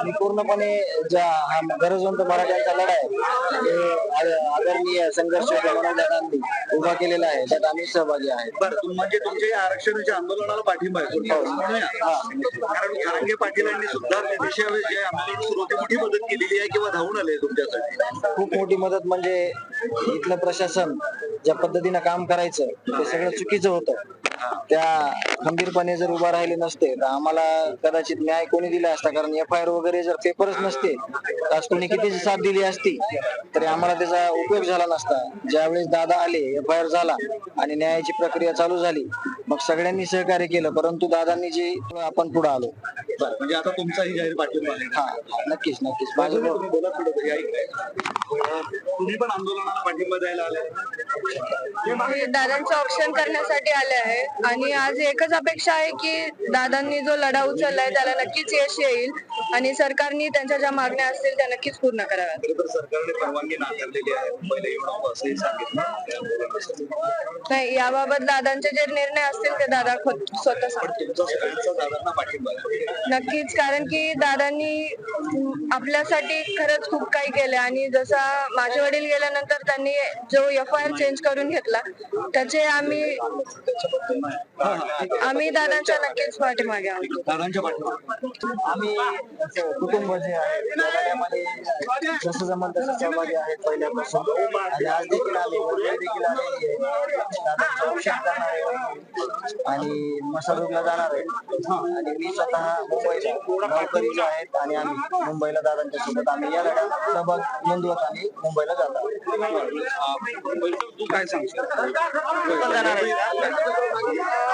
मी पूर्णपणे ज्या हा गरजवंत मराठ्यांचा लढा आहे ते आदरणीय संघर्ष दादांनी उभा केलेला आहे, त्यात आम्ही सहभागी आहे. बरं, म्हणजे तुमच्या या आरक्षणाच्या आंदोलनाला पाठिंबा आहे. कारण जरांगे पाटीलांनी सुद्धा देशावर जे आंदोलन सुरू होते मोठी मदत केलेली आहे किंवा धावून आले तुमच्यासाठी. खूप मोठी मदत. म्हणजे इथलं प्रशासन ज्या पद्धतीनं काम करायचं ते सगळं चुकीचं होतं. त्या खंबीरपणे जर उभा राहिले नसते तर आम्हाला कदाचित न्याय कोणी दिला असता. कारण FIR वगैरे जर पेपरच नसते तर आज कोणी किती साथ दिली असती तरी आम्हाला त्याचा उपयोग झाला नसता. ज्यावेळेस दादा आले, FIR झाला आणि न्यायाची प्रक्रिया चालू झाली, मग सगळ्यांनी सहकार्य केलं, परंतु दादांनी जे आपण पुढे आलो. म्हणजे आता तुमचाही जाहीर पाठिंबा आहे. हा, नक्कीच नक्कीच. तुम्ही पण आंदोलनाला पाठिंबा द्यायला आले? दादांचं ऑप्शन करण्यासाठी आले आहे आणि आज एकच अपेक्षा आहे की दादांनी जो लढा उचललाय त्याला नक्कीच यश येईल आणि सरकारने त्यांच्या ज्या मागण्या असतील त्या नक्कीच पूर्ण कराव्यात. सरकारने परवानगी नाकारलेली आहे, मुंबईला येऊ नको असंही सांगितलं. नाही, याबाबत दादांचे जे निर्णय असतील ते दादा स्वतः सांगतील. दादांना पाठिंबा नक्कीच, कारण की दादांनी आपल्यासाठी खरंच खूप काही केले आणि जसा माझे वडील गेल्यानंतर त्यांनी जो FIR चेंज करून घेतला त्याचे आम्ही दादांच्या नक्कीच पाठीमागे आहोत. दादांच्या पाठिंबा आम्ही कुटुंब जे आहे त्यामध्ये जसं जमल तसं सहभागी आहेत पहिल्यापासून. आणि आज देखील आम्ही वडील देखील आलेली आहे, दादांचं ऑप्शन करणार आहे आणि मसारूरला जाणार आहे. आणि मी स्वतः मुंबईला गावकरी जे आहेत आणि आम्ही मुंबईला दादांच्या सोबत आम्ही या लढ्यात सहभाग नोंदवत आणि मुंबईला जात आहोत. तू काय सांगशील?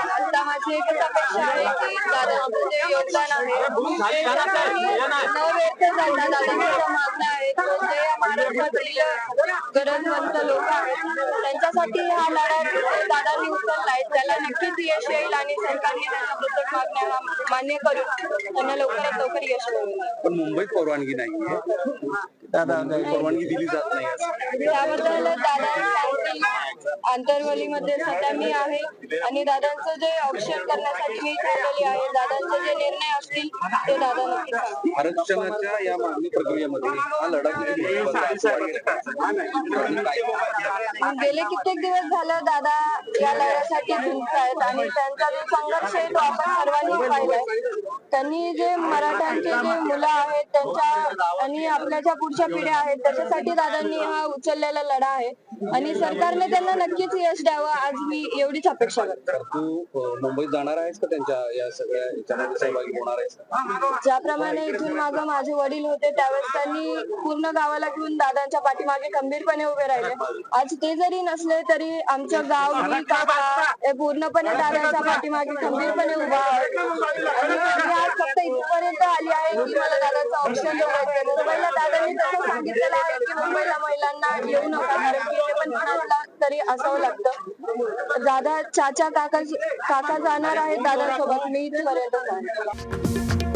आता माझी एकच अपेक्षा आहे की दादांचं जे योगदान आहे ते न व्यर्थ जाता दादांच्या ज्या मागण्या आहेत जे महाराष्ट्रातील गरजवंत लोक आहेत त्यांच्यासाठी हा लढा दादांनी उचललाय त्याला नक्कीच यश येईल आणि सरकारने त्यांच्या प्रत्येक मागण्या मान्य करून त्यांना लवकरात लवकर यश मिळेल. पण मुंबईत परवानगी नाहीये, दादा परवानगी दिली जात नाही. त्याबद्दल दादा सांगतील. आंतरवलीमध्ये सध्या मी आहे आणि दादांचं जे ऑप्शन करण्यासाठी मी ठरवलेली आहे. दादांचे जे निर्णय असतील ते दादा नक्की सांगतील. आरक्षणाच्या या मागणी प्रक्रियेमध्ये हा लढा गेले कित्येक दिवस झालं दादा या लढ्यासाठी झुंजत आहेत आणि त्यांचा जो संघर्ष आहे तो आपण सर्वांनी पाहिलाय. त्यांनी जे मराठ्यांचे जे मुलं आहेत त्यांच्या आणि आपल्या ज्या पुढच्या पिढ्या आहेत त्याच्यासाठी दादांनी हा उचललेला लढा आहे आणि सरकारने त्यांना नक्कीच यश द्यावं आज मी एवढीच अपेक्षा करतो. तू मुंबईत जाणार आहेस का त्यांच्या या सगळ्या याच्यामध्ये सहभागी होणार आहेस? ज्याप्रमाणे इथून मागं माझे वडील होते त्यावेळेस त्यांनी पूर्ण गावाला घेऊन दादांच्या पाठीमागे खंबीरपणे उभे राहिले. आज ते जरी नसले तरी आमचं गाव मी काका हे पूर्णपणे दादांच्या पाठीमागे खंबीरपणे उभा आहे आणि मी आज फक्त इथपर्यंत आली आहे की मला दादाचं ऑप्शन निवडायचं. मुंबईला दादांनी तसं सांगितलेलं आहे की मुंबईला महिलांना येऊ नका कारण की पण कोणाला तरी असावं लागतं. दादा काका जाणार आहेत दादांसोबत, मी इथपर्यंत जाणार.